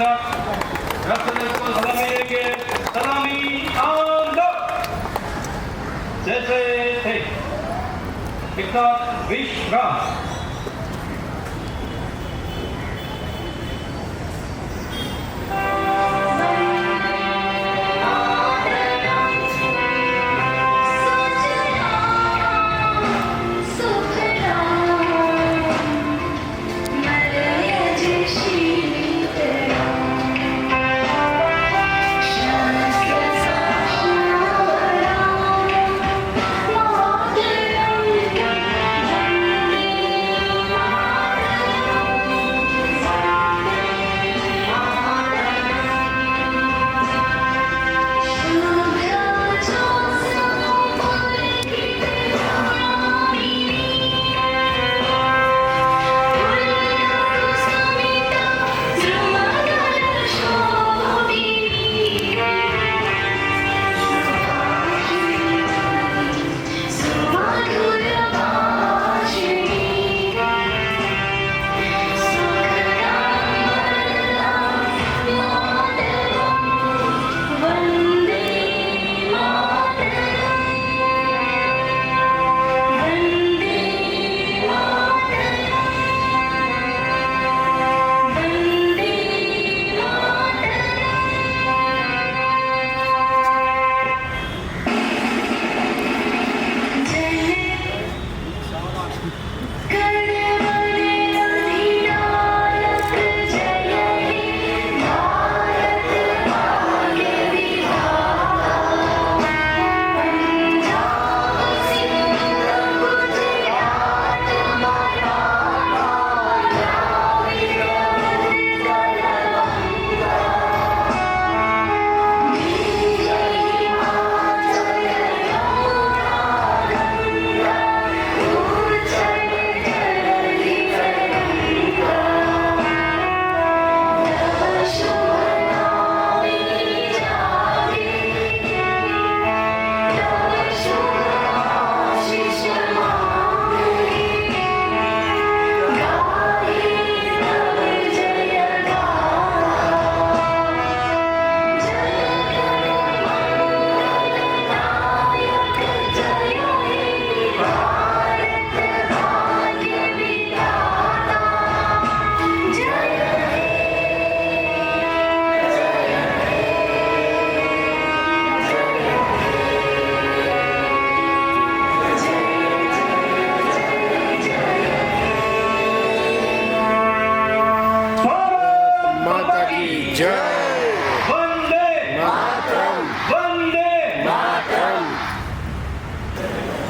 राष्ट्र को सलामी देंगे। सलामी ऑन द जैसे थे विश्राम।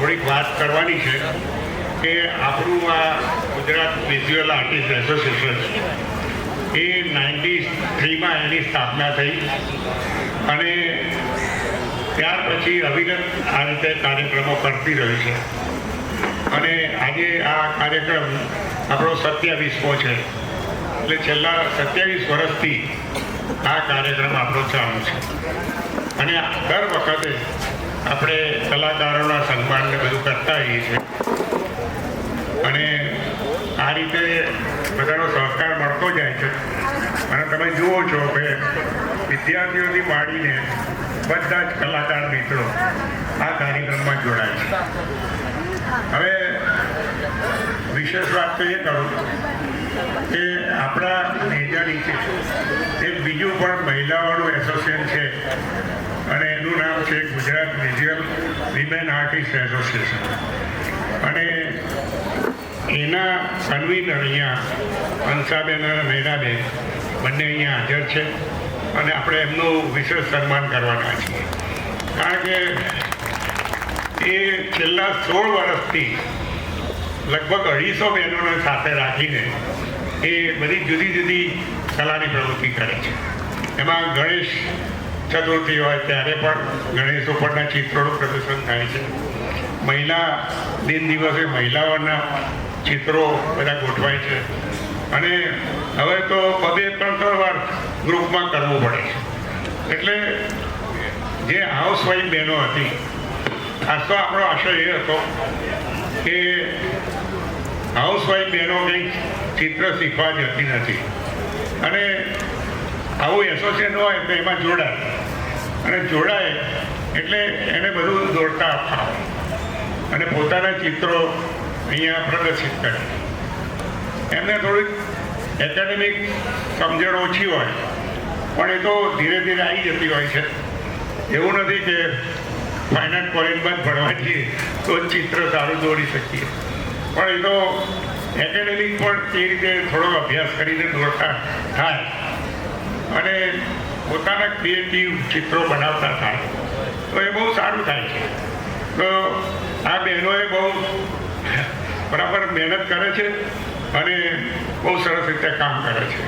થોડીક વાત કરવાની છે કે આપણું આ ગુજરાત વિઝ્યુઅલ આર્ટિસ્ટ એસોસિએશન એ 93માં એની સ્થાપના થઈ અને ત્યાર પછી અવિરત આ રીતે કાર્યક્રમો કરતી રહી છે અને આજે આ કાર્યક્રમ આપણો 27મો છે એટલે છેલ્લા 27 વર્ષથી આ કાર્યક્રમ આપણો ચાલુ છે અને દર વખતે આપણે કલાકારોના સન્માનને બધું કરતા હોઈએ છીએ અને આ રીતે બધાનો સહકાર મળતો જાય છે અને તમે જુઓ છો કે વિદ્યાર્થીઓથી માંડીને બધા જ કલાકાર મિત્રો આ કાર્યક્રમમાં જોડાય છે. હવે વિશેષ વાત તો એ કરું કે આપણા નેજા નીચે એક બીજું પણ મહિલાઓનું એસોસિએશન છે અને એનું નામ છે Gujarat visual women artist association અને એના કન્વીનર અહીંયા હંસાબેન અને નૈનાબેન બંને અહીંયા હાજર છે અને આપણે એમનું વિશેષ સન્માન કરવાના છીએ કારણ કે એ છેલ્લા 16 વર્ષથી લગભગ 250 બહેનોને સાથે રાખીને એ બધી જુદી જુદી કલાની પ્રવૃત્તિ કરે છે. એમાં ગણેશ ચતુર્થી હોય ત્યારે પણ ગણેશ ઉપરના ચિત્રોનું પ્રદર્શન થાય છે. મહિલા દિન દિવસે મહિલાઓના ચિત્રો બધા ગોઠવાય છે અને હવે તો 2-3 વાર ગ્રુપમાં કરવું પડે છે. એટલે જે હાઉસવાઈફ બહેનો હતી ખાસ તો આપણો આશય એ હતો કે હાઉસવાઈફ બહેનો કંઈક ચિત્ર શીખવા જતી નથી અને આવું એસોસિએશન હોય તો એમાં જોડાય, અને જોડાય એટલે એને બધું દોડતા ફાવે અને પોતાના ચિત્રો અહીંયા પ્રદર્શિત કરે. એમને થોડીક એકેડેમિક સમજણ ઓછી હોય પણ એ તો ધીરે ધીરે આવી જતી હોય છે. એવું નથી કે ફાઇન આર્ટ કોલેજમાં જ ભણવા જઈએ તો જ ચિત્ર સારું દોરી શકીએ, પણ એ તો એકેડેમિક પણ તે રીતે થોડો અભ્યાસ કરીને દોડતા થાય અને પોતાના ક્રિએટિવ ચિત્રો બનાવતા થાય તો એ બહુ સારું થાય છે. તો આ બહેનોએ બહુ બરાબર મહેનત કરે છે અને બહુ સરસ રીતે કામ કરે છે.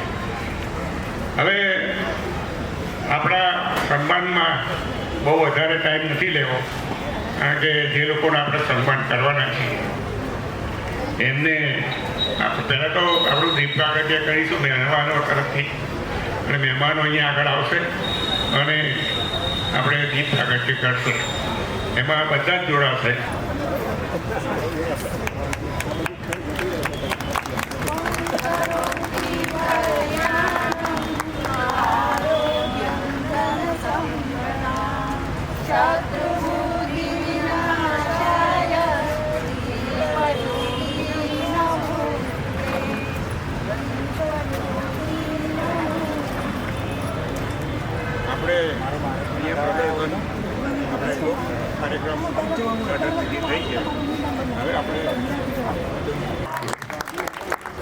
હવે આપણા સન્માનમાં બહુ વધારે ટાઈમ નથી લેવો, કારણ કે જે લોકોને આપણે સન્માન કરવાના છીએ એમને પહેલાં તો આપણું દીપ પ્રાગટ્ય કરીશું મહેમાનો તરફથી, અને મહેમાનો અહીંયા આગળ આવશે અને આપણે દીપ પ્રાગટ્ય કરશું. એમાં બધા જ જોડાશે.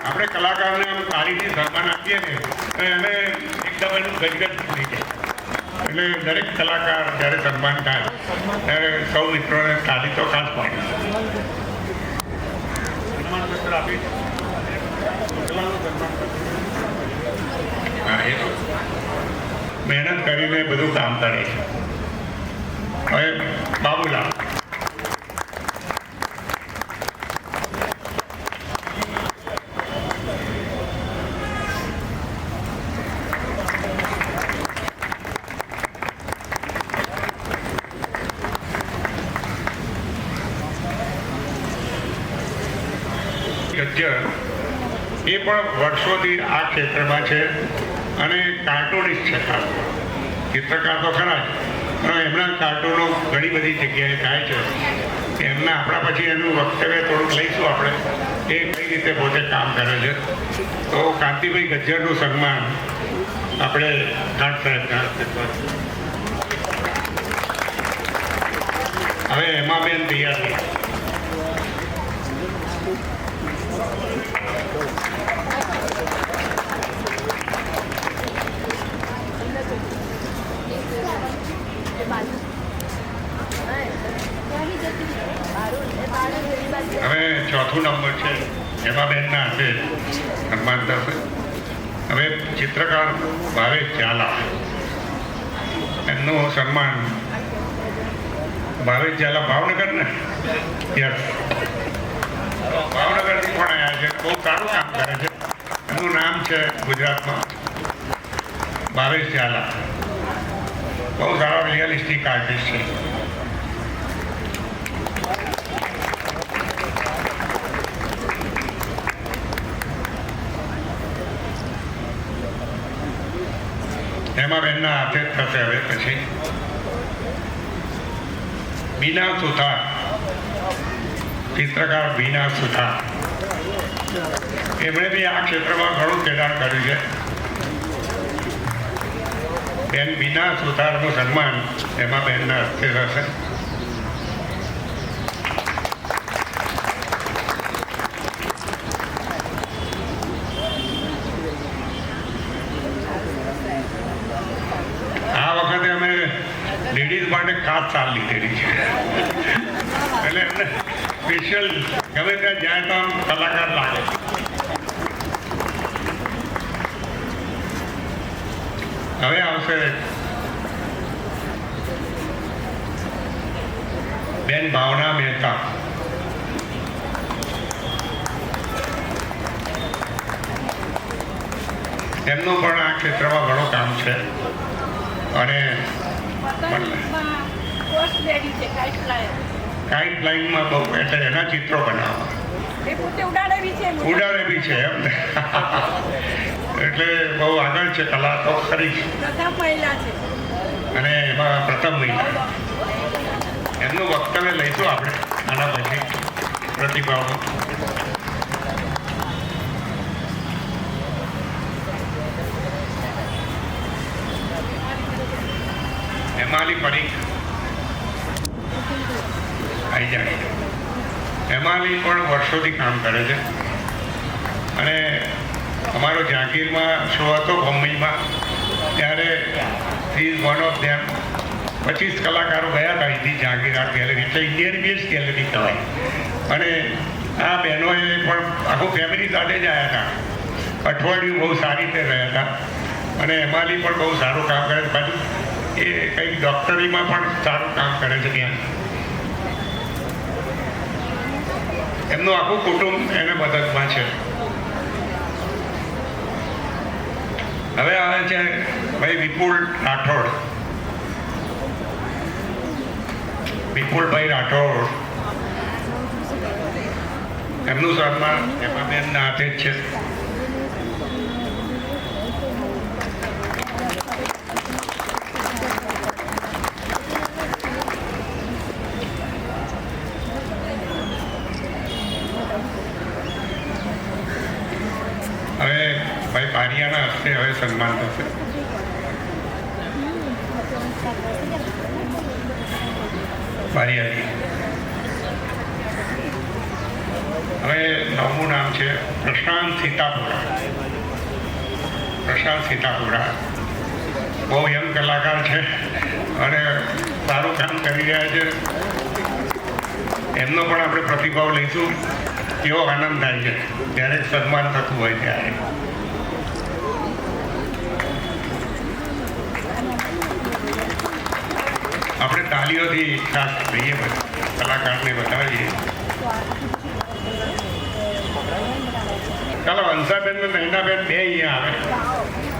આપણે કલાકારને આમ તારીથી સન્માન આપીએ ને તો એને એકદમ એનું ગજગજ થઈ જાય. એટલે દરેક કલાકાર જ્યારે સન્માન થાય ત્યારે સૌ મિત્રોને તારી તો ખાસ પાડે. સન્માનપત્ર આપી હા, એ મહેનત કરીને બધું કામ કરે છે. હવે બાબુલાલ ગજ્જર એ પણ વર્ષોથી આ ક્ષેત્રમાં છે અને કાર્ટૂનિસ્ટ છે. ખાસ ચિત્રકાર તો ખરા જ, પણ એમના કાર્ટૂનો ઘણી બધી જગ્યાએ થાય છે. એમના આપણા પછી એનું વક્તવ્ય થોડુંક લઈશું આપણે, એ કઈ રીતે પોતે કામ કરે છે. તો કાંતિભાઈ ગજ્જરનું સન્માન આપણે ઘાટ સાહેબ હવે હેમાબેન તૈયાર થઈ. હવે ચોથું નંબર છે હેમાબેનના હાથે સન્માન થશે. હવે ચિત્રકાર ભાવેશ ઝાલા, એમનું સન્માન ભાવેશ ઝાલા ભાવનગર ને યસ ભાવનગરથી પણ આવ્યા છે. બહુ સારું કામ કરે છે. એનું નામ છે ગુજરાતમાં ભાવેશ ઝાલા. બહુ સારા રિયલિસ્ટિક આર્ટિસ્ટ છે. હેમાબેનના હાથે જ થશે. હવે પછી બીના સુથાર, ચિત્રકાર બીના સુથાર, એમણે બી આ ક્ષેત્રમાં ઘણું ખેડાણ કર્યું છે. બેન બીના સુથારનું સન્માન હેમાબેનના હસ્તે થશે. લેડીઝ માટે ખાસ સાલ લીધેલી છે, એટલે એમને સ્પેશિયલ ગમે ત્યાં જાય તો આમ કલાકાર લાગે. હવે આવશે બેન ભાવના મહેતા. એમનું પણ આ ક્ષેત્રમાં ઘણું કામ છે અને કાઇટ લાઇનમાં બહુ એટલે એના ચિત્રો બનાવવા એ પોતે ઉડાડે બી છે ઉડાડે બી છે એમ ને એટલે બહુ આગળ છે કલા તો ખરી જ. પ્રથમ મહિલા છે અને એમાં પ્રથમ મહિલા એમનું વક્તવ્ય લઈશું આપણે આના પછી પ્રતિભાવનું. હેમાલી પરીખ આવી જાય. હેમાલી પણ વર્ષોથી કામ કરે છે અને અમારો જાગીરમાં શો હતો મુંબઈમાં ત્યારે he is one of them. 25 કલાકારો ગયા હતા અહીંથી જાગીર આર્ટ ગેલેરી, એટલે ઇન્ડિયન બેઝ ગેલેરી કહેવાય. અને આ બહેનોએ પણ આખું ફેમિલી સાથે જ આવ્યા હતા. અઠવાડિયું બહુ સારી રીતે રહ્યા હતા અને હેમાલી પણ બહુ સારું કામ કરે છે. પાછું એ કંઈક ડૉક્ટરીમાં પણ સારું કામ કરે છે ત્યાં. એમનું આખું કુટુંબ એને મદદમાં છે. હવે આવે છે ભાઈ વિપુલ રાઠોડ. વિપુલભાઈ રાઠોડ એમનું સન્માન હેમાબેનના હાથે જ છે. હવે ભાઈ બારિયાના હસ્તે હવે સન્માન થશે. બારિયાજી. હવે નવમું નામ છે પ્રશાંત સીતાપુરા. પ્રશાંત સીતાપુરા બહુ યંગ કલાકાર છે અને સારું કામ કરી રહ્યા છે. એમનો પણ આપણે પ્રતિભાવ લઈશું. કેવો આનંદ થાય છે ત્યારે સન્માન થતું હોય ત્યારે. આપણે તાલીઓથી ખાસ રહીએ કલાકારને બતાવીએ. ચાલો હંસાબેન ને નૈનાબેન બે અહીંયા આવે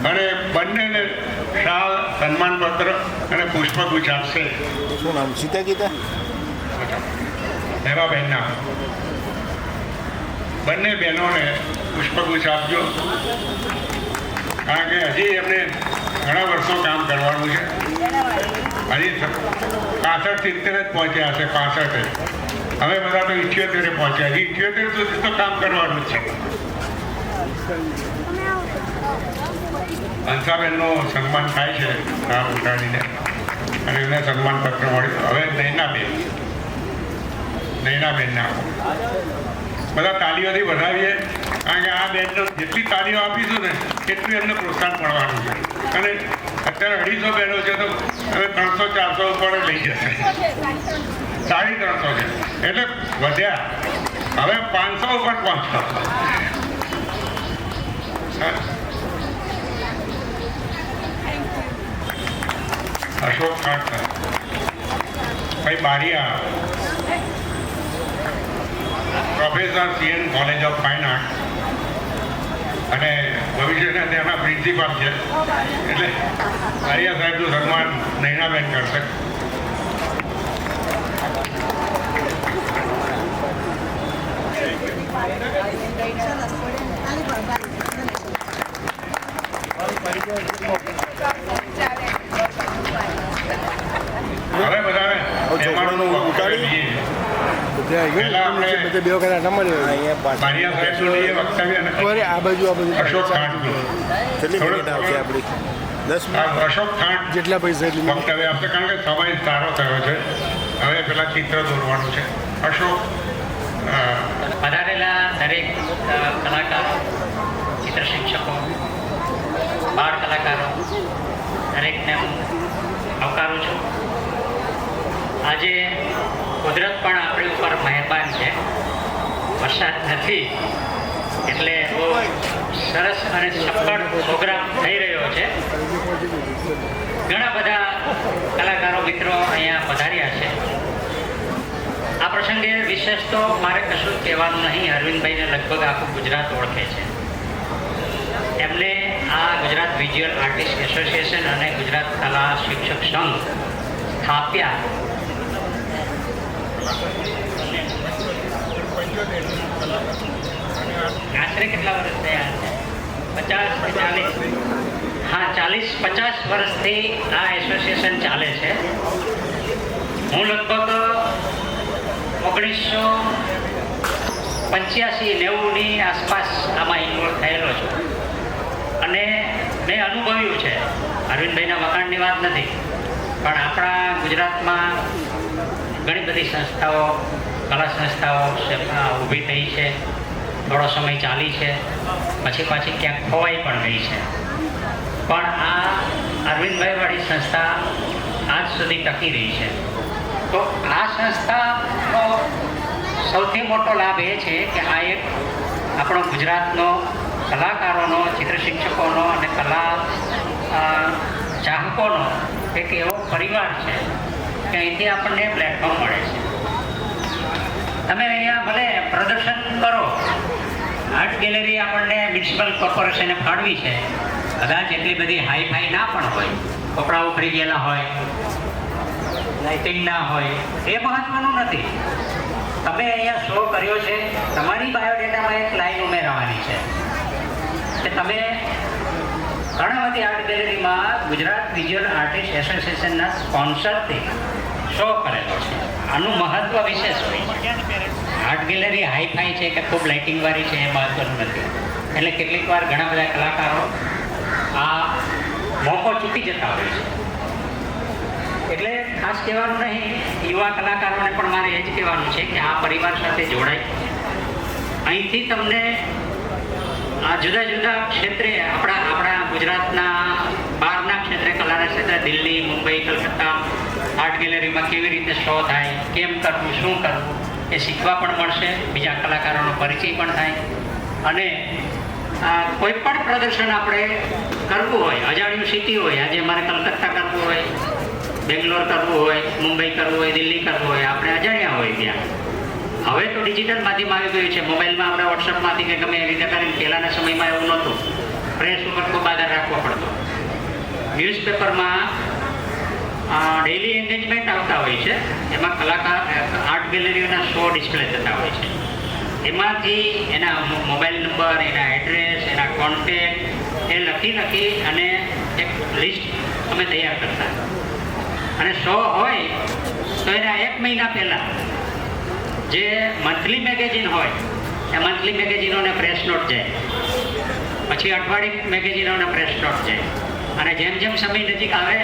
અને બંનેને શાલ, સન્માનપત્ર અને પુષ્પગુચ્છ આપશે. શું નામ? સીતા ગીતા હેમાબેનના બંને બહેનોને પુષ્પગુચ્છ આપજો, કારણ કે હજી એમને ઘણા વર્ષો કામ કરવાનું છે. હજી 65-70 જ પહોંચ્યા હશે. 65 હવે બધા તો 78 પહોંચ્યા. હજી 78 સુધી તો કામ કરવાનું જ છે. હંસાબેનનું સન્માન થાય છે નામ ઉઠાડીને અને એમને સન્માનપત્ર મળ્યું. હવે નૈનાબેનને આપો. બધા તાલીઓથી વધાવીએ, કારણ કે આ બેનનો જેટલી તાલીઓ આપીશું ને એટલું એમને પ્રોત્સાહન મળવાનું છે. અને અત્યારે 250 બહેનો છે તો હવે 300-400 ઉપર લઈ જશે. 350 છે એટલે વધ્યા. હવે 500 ઉપર પહોંચો. અશોક ખાટકર, ભાઈ Bariya, professor CN college of fine art અને ભવિષ્યના ત્યાંના પ્રિન્સિપાલ છે. એટલે બારિયા સાહેબનું સન્માન નૈનાબેન કરશે. હવે બધાને મહેમાનોનું વક્તવ્ય લઈએ. પહેલા આપણે બારિયા સાહેબનું લઈએ વક્તવ્ય અને આ બાજુ અશોક ખાંટનું. કેટલી મિનિટ આવશે આપણી? 10 મિનિટ. અશોક ખાંટ જેટલા પૈસા એટલી વક્તવ્ય આપશે, કારણ કે સમય સારો થયો છે. હવે પેલા ચિત્ર દોરવાનું છે. અશોક પધારેલા દરેક કલાકારો, ચિત્ર શિક્ષકો, બાળ કલાકારો દરેકને હું આવકારું છું. આજે કુદરત પણ આપણી ઉપર મહેરબાન છે. વરસાદ નથી એટલે બહુ સરસ અને સફળ પ્રોગ્રામ થઈ રહ્યો છે. ઘણા બધા કલાકારો મિત્રો અહીંયા પધાર્યા છે. આ પ્રસંગે વિશેષ તો મારે કશું કહેવાનું નહીં. અરવિંદભાઈને લગભગ આખું ગુજરાત ઓળખે છે. એમને આ ગુજરાત વિઝ્યુઅલ આર્ટિસ્ટ એસોસિએશન અને ગુજરાત કલા શિક્ષક સંઘ સ્થાપ્યા આશરે કેટલા વર્ષ થયા છે? 50 કે 40? હા, 40-50 વર્ષથી આ એસોસિએશન ચાલે છે. હું લગભગ 1985-90ની આસપાસ આમાં ઇન્વોલ્વ થયેલો છું અને મેં અનુભવ્યું છે. અરવિંદભાઈના વખાણની વાત નથી, પણ આપણા ગુજરાતમાં ઘણી બધી સંસ્થાઓ, કલા સંસ્થાઓ ઊભી થઈ છે, થોડો સમય ચાલી છે, પછી પાછી ક્યાંક ખોવાઈ પણ ગઈ છે. પણ આ અરવિંદભાઈવાળી સંસ્થા આજ સુધી ટકી રહી છે. તો આ સંસ્થાનો સૌથી મોટો લાભ એ છે કે આ એક આપણો ગુજરાતનો કલાકારોનો, ચિત્ર શિક્ષકોનો અને કલા ચાહકોનો એક એવો પરિવાર છે કે અહીંથી આપણને પ્લેટફોર્મ મળે છે. તમે અહીંયા ભલે પ્રદર્શન કરો, આર્ટ ગેલેરી આપણને મ્યુનિસિપલ કોર્પોરેશને ફાળવી છે, કદાચ એટલી બધી હાઈ ના પણ હોય, કપડાં ઉખડી ગયેલા હોય, લાઇટિંગ ના હોય, એ મહત્વનું નથી. તમે અહીંયા શો કર્યો છે, તમારી બાયોડેટામાં એક લાઈન ઉમેરવાની છે કે તમે કર્ણાવતી આર્ટ ગેલેરીમાં ગુજરાત વિઝ્યુઅલ આર્ટિસ્ટ એસોસિએશનના સ્પોન્સરથી શો કરેલો છે. આનું મહત્વ વિશેષ હોય છે. આર્ટ ગેલેરી હાઈફાઈ છે કે ખૂબ લાઇટિંગવાળી છે એ મહત્વનું નથી. એટલે કેટલીક વાર ઘણા બધા કલાકારો આ મોકો ચૂકી જતા હોય છે. એટલે ખાસ કહેવાનું નહીં, યુવા કલાકારોને પણ મારે એ જ કહેવાનું છે કે આ પરિવાર સાથે જોડાય. અહીંથી તમને આ જુદા જુદા ક્ષેત્રે આપણા ગુજરાતના બહારના ક્ષેત્રે, કલાના ક્ષેત્રે, દિલ્હી, મુંબઈ, કલકત્તા આર્ટ ગેલેરીમાં કેવી રીતે શો થાય, કેમ કરવું, શું કરવું એ શીખવા પણ મળશે. બીજા કલાકારોનો પરિચય પણ થાય. અને કોઈ પણ પ્રદર્શન આપણે કરવું હોય, અજાણ્યું સિટી હોય, આજે અમારે કલકત્તા કરવું હોય, બેંગ્લોર કરવું હોય, મુંબઈ કરવું હોય, દિલ્હી કરવું હોય, આપણે અજાણ્યા હોય ત્યાં. હવે તો ડિજિટલ માધ્યમ આવી ગયું છે. મોબાઈલમાં આપણે વોટ્સઅપમાંથી કે ગમે એ રીતે કરીને, પહેલાંના સમયમાં એવું નહોતું. પ્રેસ ઉપર ખૂબ આધાર રાખવો પડતો. ન્યૂઝપેપરમાં ડેઇલી એન્ગેજમેન્ટ આવતા હોય છે, એમાં કલાકાર આર્ટ ગેલેરીઓના શો ડિસ્પ્લે થતા હોય છે. એમાંથી એના મોબાઈલ નંબર, એના એડ્રેસ, એના કોન્ટેક્ટ એ લખી અને એક લિસ્ટ અમે તૈયાર કરતા. અને શો હોય તો એના 1 મહિના પહેલાં જે મંથલી મેગેઝિન હોય એ મંથલી મેગેઝિનોને પ્રેસ નોટ જાય, પછી અઠવાડિક મેગેઝિનોને પ્રેસ નોટ જાય, અને જેમ જેમ સમય નજીક આવે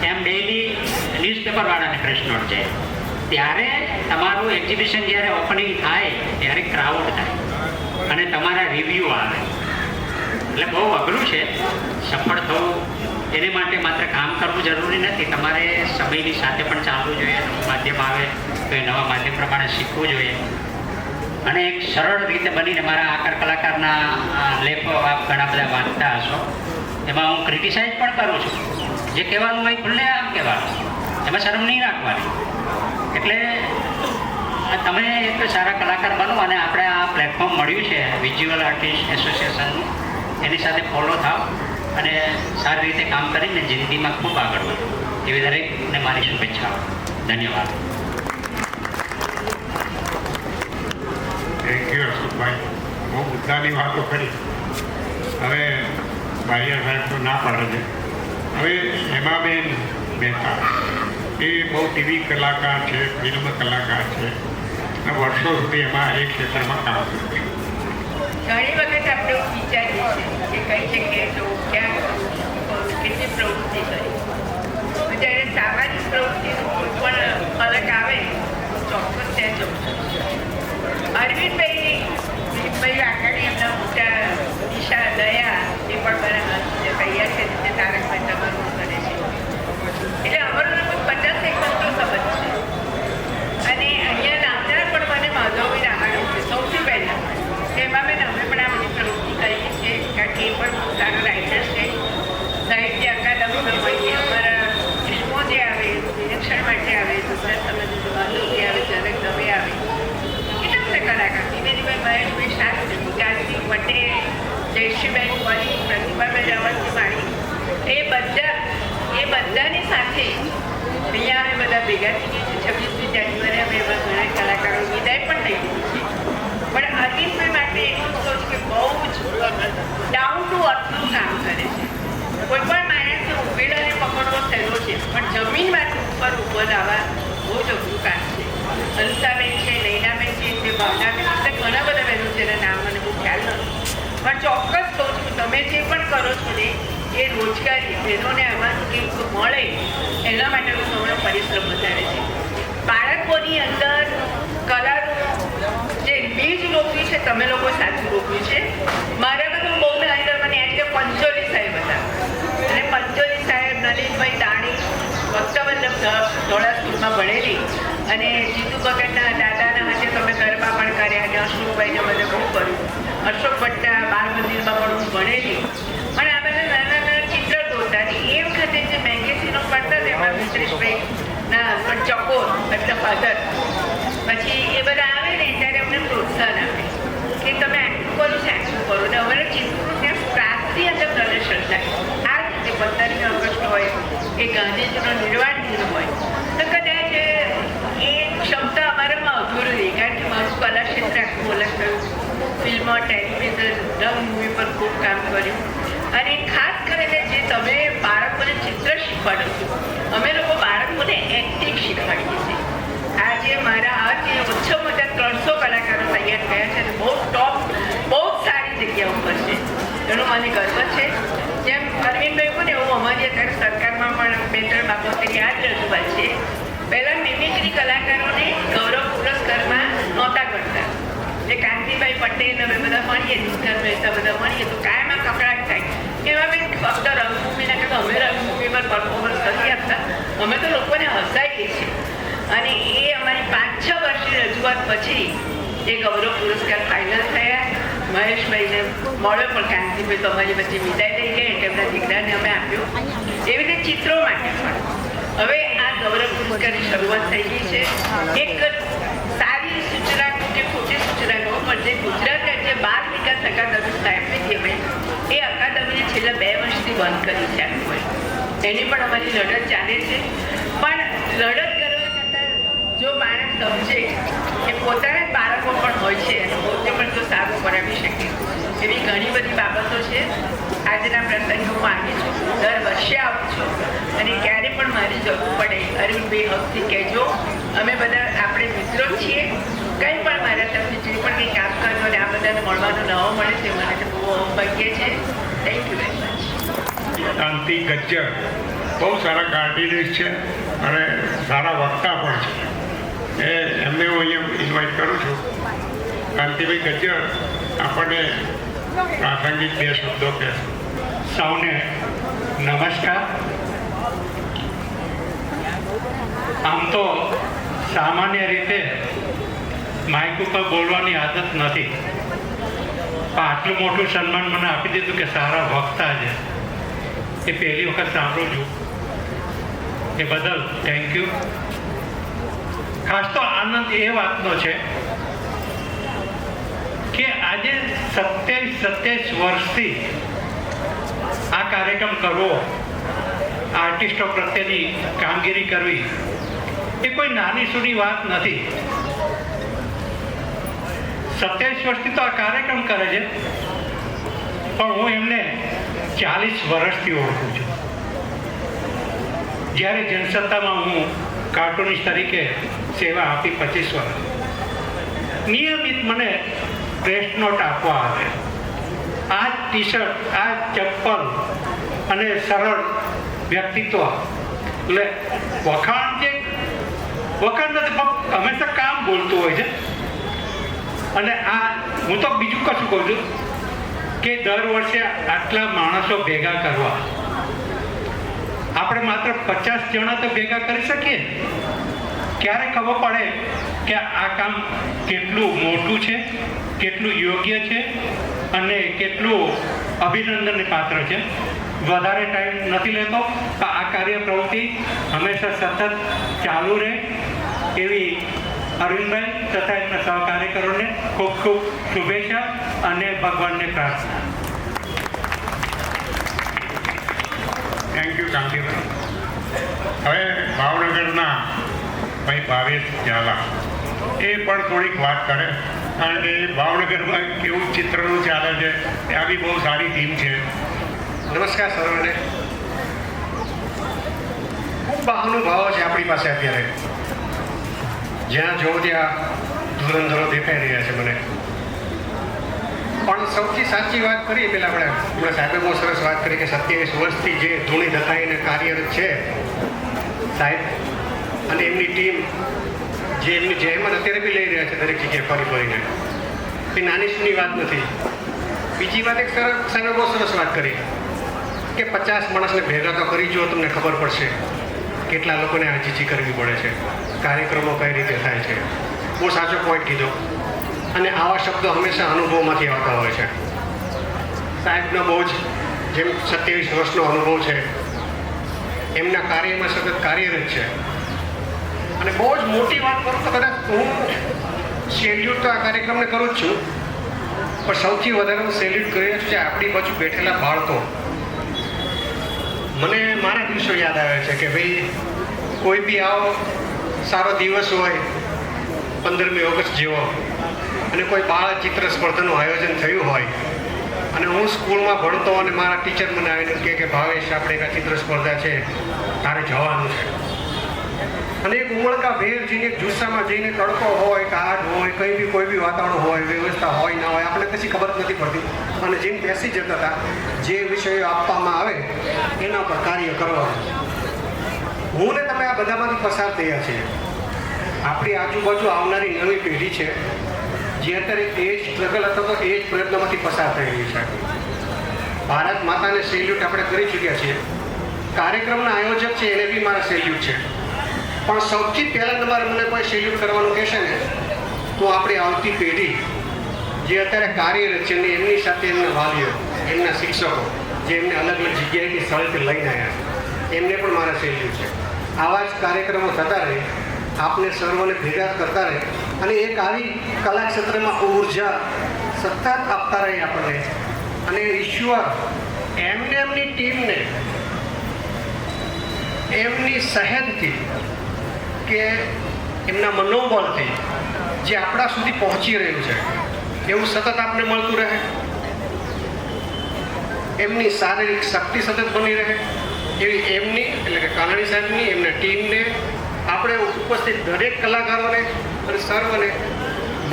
એમ ડેઇલી ન્યૂઝપેપરવાળાને પ્રેસ નોટ જાય. ત્યારે તમારું એક્ઝિબિશન જ્યારે ઓપનિંગ થાય ત્યારે ક્રાઉડ થાય અને તમારા રિવ્યૂ આવે. એટલે બહુ અઘરું છે સફળ થવું. એને માટે માત્ર કામ કરવું જરૂરી નથી, તમારે સમયની સાથે પણ ચાલવું જોઈએ. નવું માધ્યમ આવે તો એ નવા માધ્યમ પ્રમાણે શીખવું જોઈએ. અને એક સરળ રીતે બનીને, મારા આકાર કલાકારના લેખો આપ ઘણા બધા વાંચતા હશો, એમાં હું ક્રિટિસાઇઝ પણ કરું છું. જે કહેવાનું હોય ખુલ્લે આમ કહેવાનું, એમાં શરમ નહીં રાખવાની. એટલે તમે એક સારા કલાકાર બનો અને આપણે આ પ્લેટફોર્મ મળ્યું છે વિઝ્યુઅલ આર્ટિસ્ટ એસોસિએશનનું, એની સાથે ફોલો થાવ અને સારી રીતે કામ કરીને જિંદગીમાં ખૂબ આગળ વધો, એવી દરેકને મારી શુભેચ્છાઓ. ધન્યવાદ. થેન્ક યુ અશોકભાઈ. બહુ મુદ્દાની વાતો કરી. હવે બારિયા સાહેબ તો ના પાડે છે. હવે હેમાબેન મહેતા એ બહુ ટીવી કલાકાર છે, ફિલ્મ કલાકાર છે, અને વર્ષો સુધી એમાં એક ક્ષેત્રમાં કામ કર્યું છે. ઘણી વખત આપણે એવું વિચારીએ છીએ કે કઈ જગ્યાએ જવું, ક્યાં કરવું, કેટલી પ્રવૃત્તિ કરી. જ્યારે સામાજિક પ્રવૃત્તિનું કોઈ પણ ફરક આવે ચોક્કસ ત્યાં જવું છે. અરવિંદભાઈ આકાડી એમના મોટા દિશા દયા એ પણ મારા તૈયાર છે રીતે તારક મહેતા કરવું કરે છે. એટલે અમારો લગભગ 50-1 સંબંધ છે. અને અહીંયા નામદાર પણ મને માધવભાઈ રામાયણ છે સૌથી પહેલાં. એમાં અમે પણ આ બધી પ્રવૃત્તિ કરીએ છીએ, કારણ કે એ પણ બહુ સારા રાઇટર છે. સાહિત્ય અકાદમીમાં મળીએ. અમારા ફિલ્મો જે આવે, નિરીક્ષણ માટે આવે, ગુજરાત સંબંધિત માધવજી આવે, જનક દવે આવે, કેટલા બધા કલાકાર, દિનેશભાઈ મહેશભાઈ શાહ, વિકાસજી પટેલ, જયશ્રીભાઈ કોલી, પ્રતિભાભાઈ રાવતજી માણી, એ બધાની સાથે અહીંયા અમે બધા ભેગા થઈએ છીએ. 26મી જાન્યુઆરી અમે એવા ઘણા કલાકારો વિદાય પણ લઈ લીધી છે. પણ અરવિંદભાઈ માટે એટલું જ કહું છું કે બહુ જ ડાઉન ટુ અર્થનું કામ કરે છે. કોઈ પણ માણસને ઉભેડાને પકડવો સહેલો છે, પણ જમીનમાંથી ઉપર ઊભો લાવવા બહુ જ અઘરું કામ છે. અનિતાબેન છે, નૈનાબેન છે, તે ભાવનાબેન છે, ઘણા બધા બહેનો છે, એના નામ મને બહુ ખ્યાલ નથી, પણ ચોક્કસ કહું છું તમે જે પણ કરો છો ને એ રોજગારી બહેનોને આમાં કંઈક મળે એના માટેનો તમારો પરિશ્રમ વધારે છે. બાળકોની અંદર કલાનું જે બીજ રોપ્યું છે તમે લોકો સાચું રોપ્યું છે. મારા તો બહુ અંદર મને યાદ કે પંચોલી સાહેબ હતા, અને પંચોલી સાહેબ નલિનભાઈ દાણી ભક્તવલ્લભ ધોળા સ્કૂલમાં ભણેલી, અને જીતુ ભગતના દાદાના હાથે તમે ગરબા પણ કર્યા, અને અશોકભાઈને બધે બહુ કર્યું. અશોક ભટ્ટના બાળ મંદિરમાં પણ હું ભણેલી, અને આ બધા નાના નાના ચિત્ર દોરતા. એ વખતે જે મેગેઝીનો પડતા એમાં મિત્રેશભાઈના હસબન્ડ ચકોર એટલે ફાધર, પછી એ બધા આવે ને ત્યારે અમને પ્રોત્સાહન આપે કે તમે આટલું કરો છો, આટલું કરો. ને અમારા ચિત્રો ત્યાં પ્રાંતની અંદર પ્રદર્શન થાય. આ રીતે 15મી ઓગસ્ટ હોય કે ગાંધીજીનો નિર્વાણ દિન હોય તો કદાચ એ ક્ષમતા અમારામાં અધૂરી રહી, કારણ કે મારું કલા ક્ષેત્ર આખું અલગ થયું. ફિલ્મો, ટેલિવિઝન, રંગ મૂવી પર ખૂબ કામ કર્યું. અને ખાસ કરીને જે તમે બાળકોને ચિત્ર શીખવાડો છો, અમે લોકો બાળકોને એક્ટિંગ શીખવાડીએ છીએ. આજે મારા હાથ ઓછામાં ઓછા 300 કલાકારો તૈયાર થયા છે, અને બહુ ટોપ, બહુ સારી જગ્યા ઉપર છે, એનો મને ગર્વ છે. જેમ અરવિંદભાઈ કહું ને એવું અમારી અત્યારે સરકારમાં પણ 2-3 બાબતોની આ જ રજૂઆત છે. પહેલાં મિમિક્રી કલાકારોને ગૌરવ પુરસ્કારમાં નહોતા કરતા. જે કાંતિભાઈ પટેલ અમે બધા મળીએ, નિષ્ઠર મહેતા બધા મળીએ તો કાયમાં કકડાટ થાય કે એમાં મેં ફક્ત રંગભૂમિના કરતાં અમે રંગભૂમિ પર પરફોર્મન્સ કરી આપતા, અમે તો લોકોને હસાઈએ છીએ. અને એ અમારી 5-6 વર્ષની રજૂઆત પછી એ ગૌરવ પુરસ્કાર ફાઇનલ થયા. મહેશભાઈને મળ્યો, પણ કાંતિભાઈ તો અમારી વચ્ચે વિદાય થઈ ગયા એટલે એમના દીકરાને અમે આપ્યો. એવી રીતે ચિત્રો માટે પણ હવે આ ગૌરવ પુરસ્કારની શરૂઆત થઈ ગઈ છે. એક સારી સૂચના કે ખોટી સૂચના કહું, પણ જે ગુજરાત રાજ્ય બાળ વિકાસ અકાદમી સ્થાપી હતી અમે, એ અકાદમીને છેલ્લા 2 વર્ષથી બંધ કરી છે આખું. એની પણ અમારી લડત ચાલે છે. પણ લડત કરવા કરતાં જો માણસ સમજે કે પોતાના જ બાળકો પણ હોય છે અને પોતે પણ જો સારું કરાવી શકે, એવી ઘણી બધી બાબતો છે. આજના પ્રસંગે હું આવી છું, દર વર્ષે આવું છું, અને ક્યારે પણ મારી જરૂર પડે અરવિંદભાઈ હકથી કહેજો. અમે બધા આપણે મિત્રો જ છીએ. કંઈ પણ મારા તરફથી જે પણ કંઈ કામ કરજો અને આ બધાને મળવાનો નવો મળે છે, મને તો બહુ ભાગ્ય છે. Thank you very much. Shanti Gajjar બહુ સારા કાર્ટિનિસ્ટ છે અને સારા વક્તા પણ છે. એમને હું અહીંયા ઇન્વાઇટ કરું છું. કાંતિભાઈ ગજ્જર આપણને પ્રાસંગિક 2 શબ્દો કહે. સૌને નમસ્કાર. આમ તો સામાન્ય રીતે માઇક ઉપર બોલવાની આદત નથી, પણ આટલું મોટું સન્માન મને આપી દીધું કે સારા વક્તા છે, એ પહેલી વખત સાંભળું છું. એ બદલ થેન્ક યુ. ખાસ તો આનંદ એ વાતનો છે કે આજે 27 વર્ષથી આ કાર્યક્રમ કરવો, આર્ટિસ્ટો પ્રત્યેની કામગીરી કરવી, એ કોઈ નાની સૂની વાત નથી. 27 વર્ષથી તો આ કાર્યક્રમ કરે છે, પણ હું એમને 40 વર્ષથી ઓળખું છું. જ્યારે જનસત્તામાં હું કાર્ટૂનિસ્ટ તરીકે સેવા આપી 25 વર્ષ, નિયમિત મને પ્રેસ નોટ આપવા આવે. આ ટી શર્ટ, આ ચપ્પલ અને સરળ વ્યક્તિત્વ, એટલે વખાણ નથી, પણ હંમેશા કામ બોલતું હોય છે. અને આ હું તો બીજું કશું કહું છું કે દર વર્ષે આટલા માણસો ભેગા કરવા, આપણે માત્ર 50 જણા તો ભેગા કરી શકીએ. ક્યારે ખબર પડે કે આ કામ કેટલું મોટું છે, કેટલું યોગ્ય છે અને કેટલું અભિનંદનને પાત્ર છે. વધારે ટાઈમ નથી લેતો. આ કાર્ય પ્રવૃત્તિ હંમેશા સતત ચાલુ રહે એવી અરવિંદભાઈ તથા એમના સહકાર્યકરોને ખૂબ ખૂબ શુભેચ્છા અને ભગવાનને પ્રાર્થના. Thank you Kantibhai. હવે ભાવનગરના ભાઈ ભાવેશ ઝાલા એ પણ થોડીક વાત કરે. કારણ કે ભાવનગરમાં કેવું ચિત્રનું ચાલે છે ત્યાં બી બહુ સારી ટીમ છે. નમસ્કાર સર્વને. ખૂબ મહાનુભાવો છે આપણી પાસે અત્યારે. જ્યાં જોઉં ત્યાં ધુરંધરો દેખાઈ રહ્યા છે મને. પણ સૌથી સાચી વાત કરીએ પેલા આપણે હમણાં સાહેબે બહુ સરસ વાત કરી કે 27 વર્ષથી જે ધૂણી ધતાઈને કાર્યરત છે સાહેબ અને એમની ટીમ જે એમની જહેમત અત્યારે બી લઈ રહ્યા છે દરેક જગ્યાએ ફરી ફરીને, એ નાની સૂની વાત નથી. બીજી વાત એક સાહેબે બહુ સરસ વાત કરી કે 50 માણસને ભેગા તો કરી જુઓ, તમને ખબર પડશે કેટલા લોકોને આજીજી કરવી પડે છે, કાર્યક્રમો કઈ રીતે થાય છે. બહુ સાચો પોઈન્ટ કીધો. અને આવા શબ્દો હંમેશા અનુભવમાંથી આવતા હોય છે. સાહેબનો બહુ જ જેમ 27 વર્ષનો અનુભવ છે, એમના કાર્યમાં સતત કાર્યરત છે. અને બહુ જ મોટી વાત કરું તો કદાચ હું સેલ્યુટ તો આ કાર્યક્રમને કરું જ છું, પણ સૌથી વધારે હું સેલ્યુટ કરી રહ્યો છું જે આપણી બાજુ બેઠેલા બાળકો. મને મારા દિવસો યાદ આવે છે કે ભાઈ કોઈ બી આવો સારો દિવસ હોય 15મી ઓગસ્ટ જેવો અને કોઈ બાળ ચિત્ર સ્પર્ધાનું આયોજન થયું હોય અને હું સ્કૂલમાં ભણતો અને મારા ટીચર મને આવીને કહે કે ભાવેશ આપણે એક ચિત્ર સ્પર્ધા છે, તારે જવાનું છે. અને એક ઉમળકા ભેર જઈને એક જુસ્સામાં જઈને તડકો હોય કાઢ હોય કંઈ બી કોઈ બી વાતાવરણ હોય વ્યવસ્થા હોય ના હોય આપણને કશી ખબર જ નથી પડતી અને જેમ બેસી જતા હતા જે વિષયો આપવામાં આવે એના પર કાર્ય કરવાનું. હું ને તમે આ બધામાંથી પસાર થયા છીએ. આપણી આજુબાજુ આવનારી નવી પેઢી છે જે અત્યારે એ જ સ્ટ્રગલ હતો તો એ જ પ્રયત્નોમાંથી પસાર થઈ રહી છે. ભારત માતાને સેલ્યુટ આપણે કરી ચૂક્યા છીએ. કાર્યક્રમના આયોજક છે એને બી મારા સેલ્યુટ છે. પણ સૌથી પહેલા નંબર મને કોઈ સેલ્યુટ કરવાનું કહેશે ને તો આપણી આવતી પેઢી જે અત્યારે કાર્યરત છે ને એમની સાથે એમના વાલીઓ, એમના શિક્ષકો જે એમને અલગ અલગ જગ્યાએથી સ્થળેથી લઈને આવ્યા એમને પણ મારા સેલ્યુટ છે. આવા જ કાર્યક્રમો થતા રહે, આપને સર્વને ભેગા કરતા રહે અને એક આવી કલા ક્ષેત્રમાં ઉર્જા સતત આપતા રહે આપણને. અને ઈશ્વર એમની ટીમને એમની સહેજથી કે એમના મનોબળથી જે આપણા સુધી પહોંચી રહ્યું છે એવું સતત આપને મળતું રહે. એમની શારીરિક શક્તિ સતત બની રહે એવી એમની એટલે કે કાનાણી સાહેબની એમના ટીમને આપણે ઉપસ્થિત દરેક કલાકારોને અને સર્વને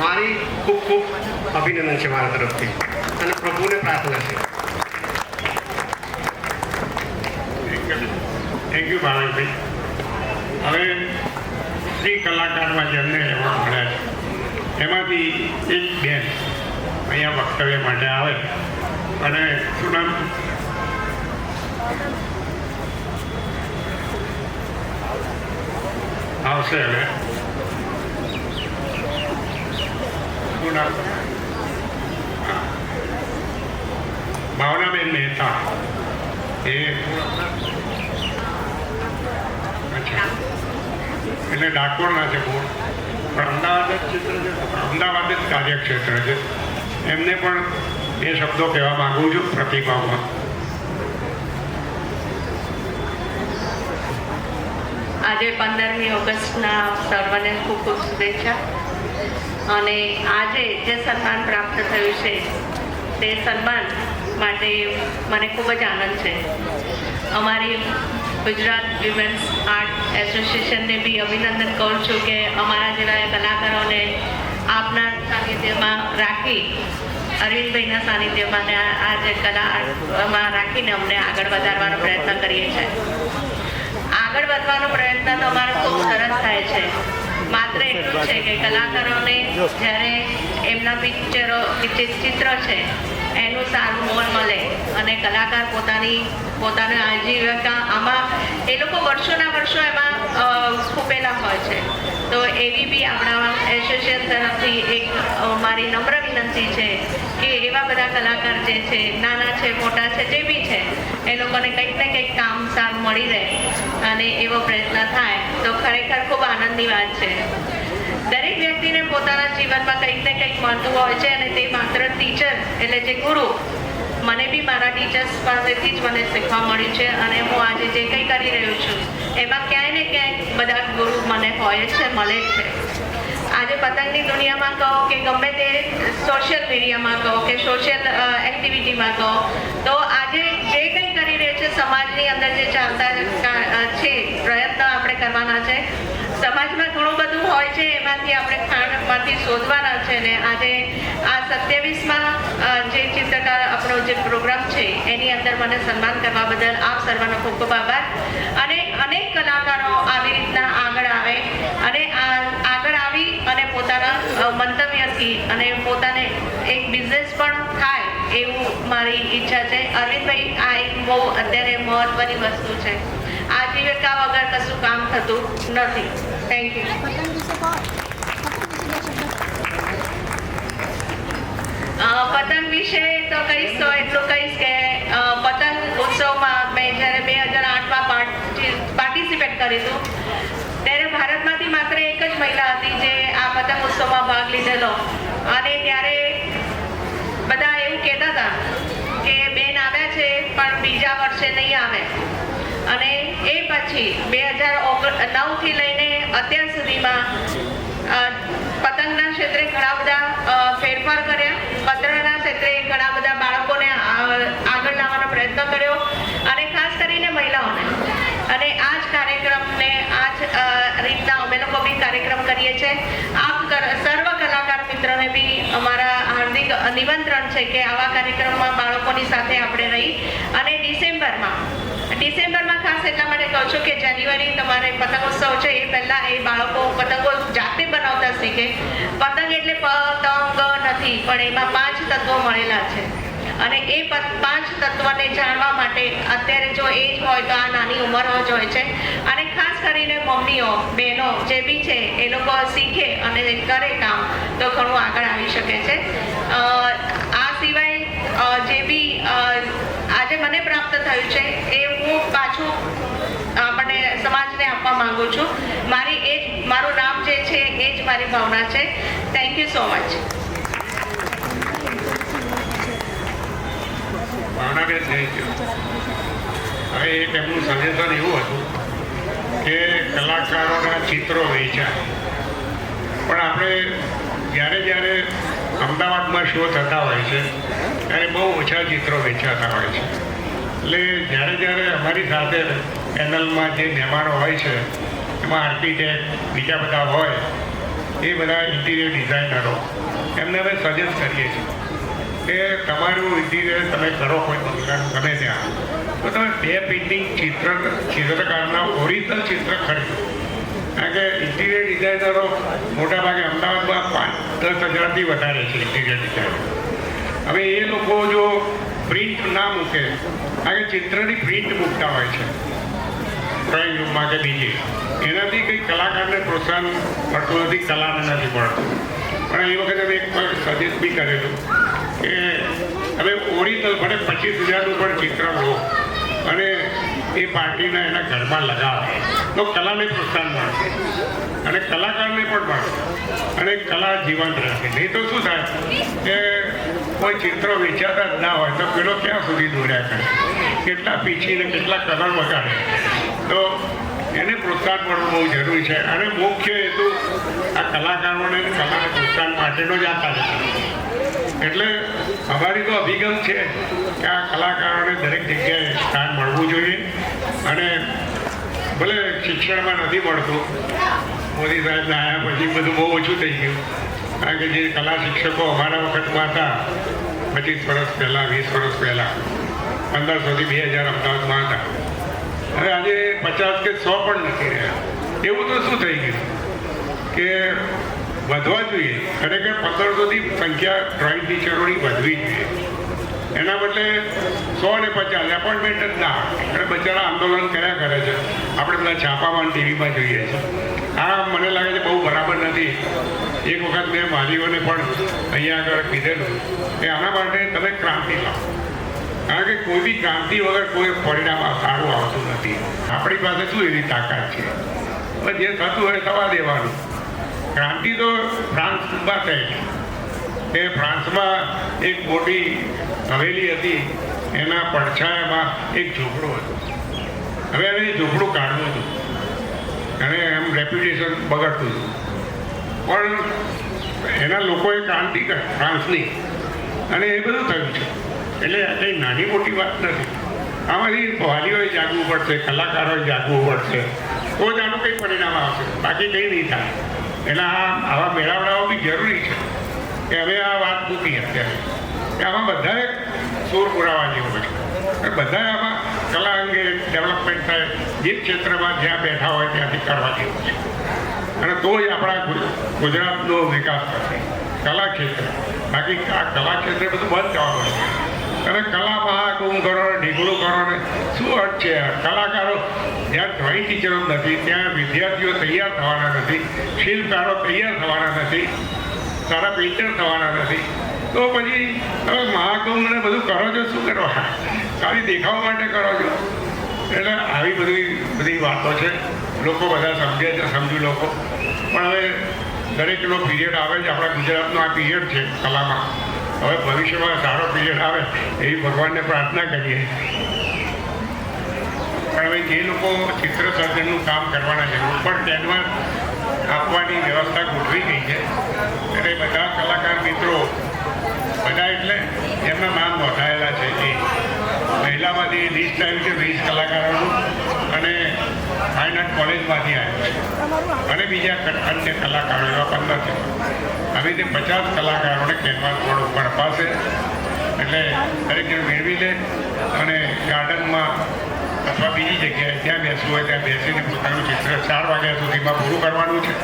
મારી ખૂબ ખૂબ અભિનંદન છે મારા તરફથી અને પ્રભુને પ્રાર્થના છે. થેન્ક યુ ભાવેશભાઈ. હવે શ્રી કલાકારમાં જેમને એવોર્ડ મળ્યા છે એમાંથી એક બેન અહીંયા વક્તવ્ય માટે આવે અને શું નામ? આવશે હવે શું નામ? ભાવનાબેન મહેતા. એ એટલે ડાકોરના છે બોર્ડ પણ અમદાવાદ જ ચિત્ર છે, અમદાવાદ જ કાર્યક્ષેત્ર છે. એમને પણ એ શબ્દો કહેવા માગું છું પ્રતિભાવમાં. આજે 15મી ઓગસ્ટના સર્વને ખૂબ ખૂબ શુભેચ્છા. અને આજે જે સન્માન પ્રાપ્ત થયું છે તે સન્માન માટે મને ખૂબ જ આનંદ છે. અમારી ગુજરાત વિમેન્સ આર્ટ એસોસિએશનને બી અભિનંદન કહું છું કે અમારા જેવા કલાકારોને આપના સાનિધ્યમાં રાખી, અરવિંદભાઈના સાનિધ્યમાં આ જે કલામાં રાખીને અમને આગળ વધારવાનો પ્રયત્ન કરીએ છીએ. આગળ વધવાનો પ્રયત્ન તો અમારો ખૂબ સરસ થાય છે. માત્ર એટલું છે કે કલાકારોને જ્યારે એમના ચિત્ર છે એનું સારું મોલ મળે અને કલાકાર પોતાની આજીવિકા આમાં એ લોકો વર્ષોના વર્ષો એમાં ખૂપેલા હોય છે. તો એવી બી આપણા એસોસિએશન તરફથી એક મારી નમ્ર વિનંતી છે કે એવા બધા કલાકાર જે છે, નાના છે મોટા છે જે બી છે, એ લોકોને કંઈક ને કંઈક કામ સારું મળી રહે અને એવો પ્રયત્ન થાય તો ખરેખર ખૂબ આનંદની વાત છે. દરેક વ્યક્તિને પોતાના જીવનમાં કંઈક ને કંઈક મળતું હોય છે અને તે માત્ર ટીચર એટલે જે ગુરુ, મને બી મારા ટીચર્સ પાસેથી જ મને શીખવા મળ્યું છે અને હું આજે જે કંઈ કરી રહ્યું છું એમાં ક્યાંય ને ક્યાંય બધા ગુરુ મને હોય જ છે, મળે જ છે. આજે પતંગની દુનિયામાં કહો કે ગમે તે સોશિયલ મીડિયામાં કહો કે સોશિયલ એક્ટિવિટીમાં કહો, તો આજે જે કંઈ કરી રહ્યો છે સમાજની અંદર જે ચાલતા છે પ્રયત્ન આપણે કરવાના છે. સમાજમાં ઘણું બધું હોય છે, એમાંથી આપણે ખાંડમાંથી શોધવાના છે. ને આજે આ 27માં જે ચિત્રકાર આપણો જે પ્રોગ્રામ છે એની અંદર મને સન્માન કરવા બદલ આપ સર્વનો ખૂબ ખૂબ આભાર. અને અનેક કલાકારો આવી રીતના આગળ આવે અને આગળ આવી અને પોતાના મંતવ્યથી અને પોતાને એક બિઝનેસ પણ થાય એવું મારી ઈચ્છા છે. અરવિંદભાઈ, આ એક બહુ અત્યારે મહત્વની વસ્તુ છે. આજીવિકા વગર કશું કામ થતું નથી. Thank you. પતંગ વિશે તો કહીશ તો એટલું કહીશ કે પતંગ ઉત્સવમાં મેં જ્યારે 2008માં પાર્ટિસિપેટ કર્યું હતું ત્યારે ભારતમાંથી માત્ર એક જ મહિલા હતી જે આ પતંગ ઉત્સવમાં ભાગ લીધેલો. અને ત્યારે બધા એવું કહેતા હતા કે બેન આવ્યા છે પણ બીજા વર્ષે નહીં આવે. અને એ પછી 2009થી લઈને અત્યાર સુધીમાં પતંગના ક્ષેત્રે ઘણા બધા ફેરફાર કર્યા. પતંગના ક્ષેત્રે ઘણા બધા બાળકોને આગળ લાવવાનો પ્રયત્ન કર્યો અને ખાસ કરીને મહિલાઓને. અને આ જ કાર્યક્રમને આ જ રીતના અમે લોકો બી કાર્યક્રમ કરીએ છીએ. આપ સર્વ કલાકાર મિત્રોને બી અમારા હાર્દિક નિમંત્રણ છે કે આવા કાર્યક્રમમાં બાળકોની સાથે આપણે રહી અને ડિસેમ્બરમાં ખાસ એટલા માટે કહું છું કે જાન્યુઆરી તમારે પતંગોત્સવ છે એ પહેલાં એ બાળકો પતંગો જાતે બનાવતા શીખે. પતંગ એટલે પતંગ નથી, પણ એમાં 5 તત્વો મળેલા છે. અને એ 5 તત્વને જાણવા માટે અત્યારે જો એજ હોય તો આ નાની ઉંમર જ હોય છે. અને ખાસ કરીને મમ્મીઓ, બહેનો જે બી છે એ લોકો શીખે અને કરે કામ તો ઘણું આગળ આવી શકે છે. આ સિવાય જે બી આજે મને પ્રાપ્ત થયું છે એ હું પાછું આપણને સમાજને આપવા માંગુ છું. મારું નામ જે છે એ જ મારી ભાવના છે. Thank you so much. Bhavnaben, thank you. હવે એક એમનું સજેશન એવું હતું કે કલાકારોના ચિત્રો વેચ્યા, પણ આપણે જ્યારે અમદાવાદમાં શો થતા હોય છે ત્યારે બહુ ઓછા ચિત્રો વેચાતા હોય છે. એટલે જ્યારે અમારી સાથે પેનલમાં જે મહેમાનો હોય છે એમાં આર્કિટેક્ટ, બીજા બધા હોય, એ બધા ઇન્ટિરિયર ડિઝાઇનરો, એમને અમે સજેસ્ટ કરીએ છીએ કે તમારું ઇન્ટિરિયર તમે કરો કોઈ બંગલાનું ગમે ત્યાં, તો તમે 2 પેઇન્ટિંગ ચિત્રકારના ઓરિજિનલ ચિત્ર ખરીદો. કારણ કે ઇન્ટિરિયર ડિઝાઇનરો મોટાભાગે અમદાવાદમાં 5-10 હજારથી વધારે છે ઇન્ટિરિયર ડિઝાઇનર. હવે એ લોકો જો પ્રિન્ટ ના મૂકે, કારણ કે ચિત્રની પ્રિન્ટ મૂકતા હોય છે ડ્રોઈંગ રૂમમાં કે બીજી, એનાથી કંઈ કલાકારને પ્રોત્સાહન મળતું નથી, કલાને નથી મળતું. પણ એ વખતે મેં એક સજેસ્ટ બી કરેલું કે હવે ઓરિજિનલ ભલે 25,000નું પણ ચિત્ર લો અને એ પાર્ટીના એના ઘરમાં લગાવે તો કલાને પ્રોત્સાહન મળશે અને કલાકારને પણ મળશે અને કલા જીવંત રહેશે. નહીં તો શું થાય કે કોઈ ચિત્રો વેચાતા જ ના હોય તો પેલો ક્યાં સુધી દોર્યા કરે, કેટલા પીછીને કેટલા કલર વગાડે. તો એને પ્રોત્સાહન મળવું બહુ જરૂરી છે. અને મુખ્ય હેતુ આ કલાકારોને કલાને પ્રોત્સાહન માટેનો જ આ કાર્યક્રમ. એટલે અમારી તો અભિગમ છે કે આ કલાકારોને દરેક જગ્યાએ સ્થાન મળવું જોઈએ. અને ભલે શિક્ષણમાં નથી મળતું, મોદી સાહેબના આવ્યા પછી બધું બહુ ઓછું થઈ ગયું. કારણ કે જે કલા શિક્ષકો અમારા વખતમાં હતા 25 વર્ષ પહેલાં, 20 વર્ષ પહેલાં 1500થી 2000 અમદાવાદમાં હતા. હવે આજે 50 કે 100 પણ નથી રહ્યા. એવું તો શું થઈ ગયું કે વધવા જોઈએ. ખરેખર 1500થી સંખ્યા ડ્રોઈંગ ટીચરોની વધવી જોઈએ. એના બદલે 100 ને 50 એપોઇન્ટમેન્ટ જ ના. અને બચારા આંદોલન કર્યા કરે છે, આપણે બધા છાપામાં ટીવીમાં જોઈએ છીએ. આ મને લાગે છે બહુ બરાબર નથી. એક વખત મેં વાલીઓને પણ અહીંયા આગળ કીધેલું કે આના માટે તમે ક્રાંતિ લાવો. કારણ કે કોઈ બી ક્રાંતિ વગર કોઈ પરિણામ સારું આવતું નથી. આપણી પાસે શું એવી તાકાત છે? હવે જે થતું હોય થવા દેવાનું. ક્રાંતિ તો ફ્રાન્સમાં થઈ કે ફ્રાન્સમાં એક મોટી હવેલી હતી, એના પડછાયામાં એક ઝૂંપડું હતું. હવે એને ઝૂંપડું કાઢવું હતું અને એમ રેપ્યુટેશન બગડતું હતું. પણ એના લોકોએ ક્રાંતિ કરી ફ્રાન્સની, અને એ બધું થયું છે. એટલે આ કંઈ નાની મોટી વાત નથી. આમાંથી વાલીઓએ જાગવું પડશે, કલાકારોએ જાગવું પડશે, તો જ આનું કંઈ પરિણામ આવશે, બાકી કંઈ નહીં થાય. એટલે આવા મેળાવડાઓ બી જરૂરી છે કે હવે આ વાત મૂકી અત્યારે કે આમાં બધાએ સૂર પુરાવા જેવું છે. બધાએ આમાં કલા અંગે ડેવલપમેન્ટ થાય, જે ક્ષેત્રમાં જ્યાં બેઠા હોય ત્યાંથી કરવા જેવું છે. અને તો જ આપણા ગુજરાતનો વિકાસ થશે કલા ક્ષેત્રે. બાકી આ કલા ક્ષેત્રે બધું બંધ જવાનું છે. અને કલા મહાકુંભ કરો ને ઢીકડું કરો ને શું અર્થ છે? કલાકારો જ્યાં ડ્રોઈંગ ટીચરો નથી, ત્યાં વિદ્યાર્થીઓ તૈયાર થવાના નથી, શિલ્પકારો તૈયાર થવાના નથી, સારા પેઇન્ટર થવાના નથી, તો પછી તમે મહાકુંભ ને બધું કરો છો શું કરવા? ખાલી દેખાવા માટે કરો છો. એટલે આવી બધી વાતો છે. લોકો બધા સમજે છે, સમજુ લોકો. પણ હવે દરેકનો પીરિયડ આવે છે. આપણા ગુજરાતનો આ પીરિયડ છે કલામાં. હવે ભવિષ્યમાં સારો પીરિયડ આવે એવી ભગવાનને પ્રાર્થના કરીએ. પણ હવે જે લોકો ચિત્ર સર્જનનું કામ કરવાના છે, ઉપર કેનવાસ આપવાની વ્યવસ્થા ગોઠવી ગઈ છે. એટલે બધા કલાકાર મિત્રો બધા એટલે એમના નામ નોંધાયેલા છે. એ મહિલામાંથી લિસ્ટ આવ્યું છે 20 કલાકારોનું, અને ફાઇન આર્ટ કોલેજમાંથી આવ્યું છે, અને બીજા અન્ય કલાકારો એવા 15 છે. આવી રીતે 50 કલાકારોને કેનવાસ બોર્ડ ઉપર અપાશે. એટલે દરેક જણ મેળવી લે અને ગાર્ડનમાં અથવા બીજી જગ્યાએ જ્યાં બેસવું હોય ત્યાં બેસીને પોતાનું ચિત્ર 4 વાગ્યા સુધીમાં પૂરું કરવાનું છે.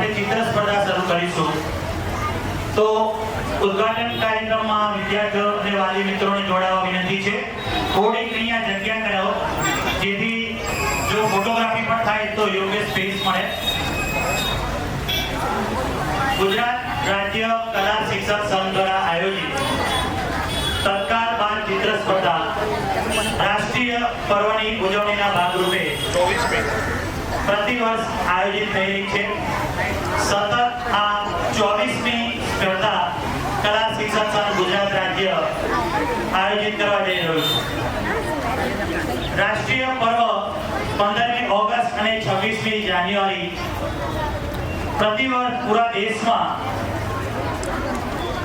આપણે ચિત્ર સ્પર્ધા શરૂ કરીશું. તો ઉદ્ઘાટન કાર્યક્રમમાં વિદ્યાર્થીઓ અને વાલી મિત્રોને જોડાવા વિનંતી છે. થોડીક અહીંયા જગ્યા કરાવો જેથી જો ફોટોગ્રાફી પણ થાય તો યોગ્ય સ્પેસ મળે. ગુજરાત રાજ્ય કલા શિક્ષક સંઘ દ્વારા આયોજિત તત્કાલ બાળ ચિત્ર સ્પર્ધા રાષ્ટ્રીય પર્વની ઉજવણીના ભાગરૂપે 24 મે પ્રતિવર્ષ આયોજિત થઈ રહી છે. સતત આ 24મી સ્પર્ધા કલા શિક્ષક સંઘ ગુજરાત રાજ્ય આયોજિત કરવા જઈ રહ્યું છે. રાષ્ટ્રીય પર્વ 15મી ઓગસ્ટ અને 26મી જાન્યુઆરી પ્રતિવર્ષ પૂરા દેશમાં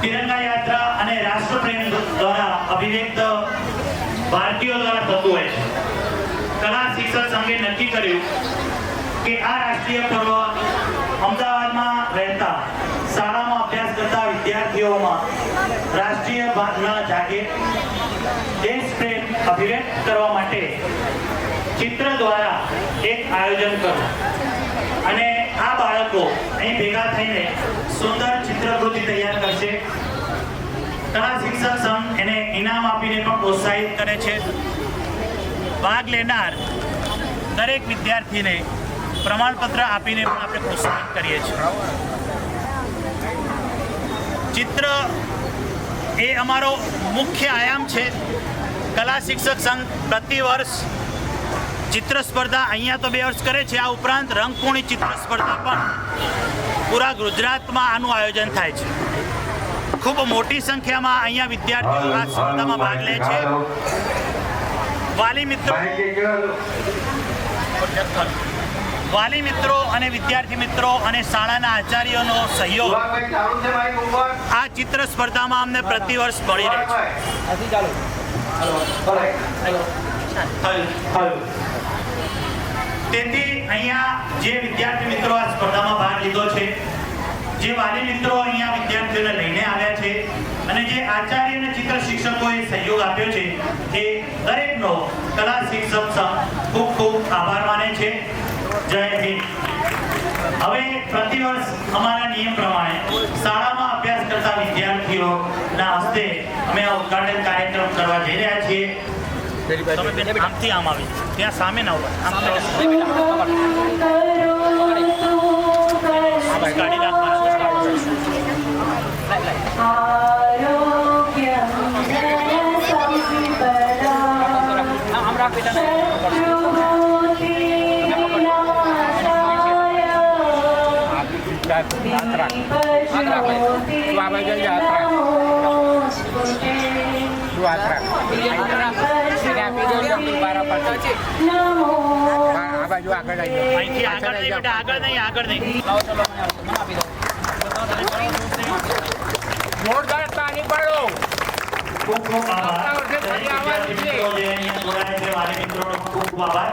તિરંગા યાત્રા અને રાષ્ટ્રપ્રેમ દ્વારા અભિવ્યક્ત ભારતીયો દ્વારા થતું હોય છે. કલા શિક્ષક સંઘે નક્કી કર્યું કે આ રાષ્ટ્રીય પર્વ અમદાવાદમાં રહેતા શાળામાં અભ્યાસ કરતા વિદ્યાર્થીઓમાં રાષ્ટ્રીય ભાવના જાગે, દેશ પ્રેમ અભિવ્યક્ત કરવા માટે ચિત્ર દ્વારા એક આયોજન કરવું અને આ બાળકો અહીં ભેગા થઈને સુંદર ચિત્રકૃતિ તૈયાર કરશે. કલા શિક્ષક સંઘ એને ઇનામ આપીને પણ પ્રોત્સાહિત કરે છે. ભાગ લેનાર દરેક વિદ્યાર્થીને પ્રમાણપત્ર આપીને પણ આપણે પ્રોત્સાહિત કરીએ છીએ. ચિત્ર એ અમારો મુખ્ય આયામ છે. કલા શિક્ષક સંઘ પ્રતિવર્ષ ચિત્ર સ્પર્ધા અહીંયા તો 2 વર્ષ કરે છે. આ ઉપરાંત રંગપૂર્ણી ચિત્ર સ્પર્ધા પણ પૂરા ગુજરાતમાં આનું આયોજન થાય છે. ખૂબ મોટી સંખ્યામાં અહીંયા વિદ્યાર્થીઓ આ સ્પર્ધામાં ભાગ લે છે. વાલી મિત્રો અને વિદ્યાર્થી મિત્રો અને શાળાના આચાર્યોનો સહયોગ આ ચિત્ર સ્પર્ધામાં અમને પ્રતિવર્ષ મળી રહે છે. તેથી અહીંયા જે વિદ્યાર્થી મિત્રો આ સ્પર્ધામાં ભાગ લીધો છે, જે વાલી મિત્રો અહીંયા વિદ્યાર્થીઓને લઈને આવ્યા છે અને જે આચાર્ય અને ચિત્ર શિક્ષકોએ સહયોગ આપ્યો છે એ દરેકનો કલા શિક્ષક સંઘ ખૂબ ખૂબ આભાર માને છે. જય હિન્દ. હવે પ્રતિવર્ષ અમારા નિયમ પ્રમાણે શાળામાં અભ્યાસ કરતા વિદ્યાર્થીઓના હસ્તે અમે આ ઉદ્ઘાટન કાર્યક્રમ કરવા જઈ રહ્યા છીએ. તમે બેન આમથી આમ આવી ત્યાં સામે ના હોય આમ ગાડી અહીંથી આગળ નહીં બેટા, આગળ નહીં, આગળ નહીં. જોરદાર તાળી પાડો. ખૂબ ખૂબ આભાર. દરેક વિદ્યાર્થી મિત્રો જે અહીંયા જોડાયા છે, વાલી મિત્રોનો ખૂબ ખૂબ આભાર.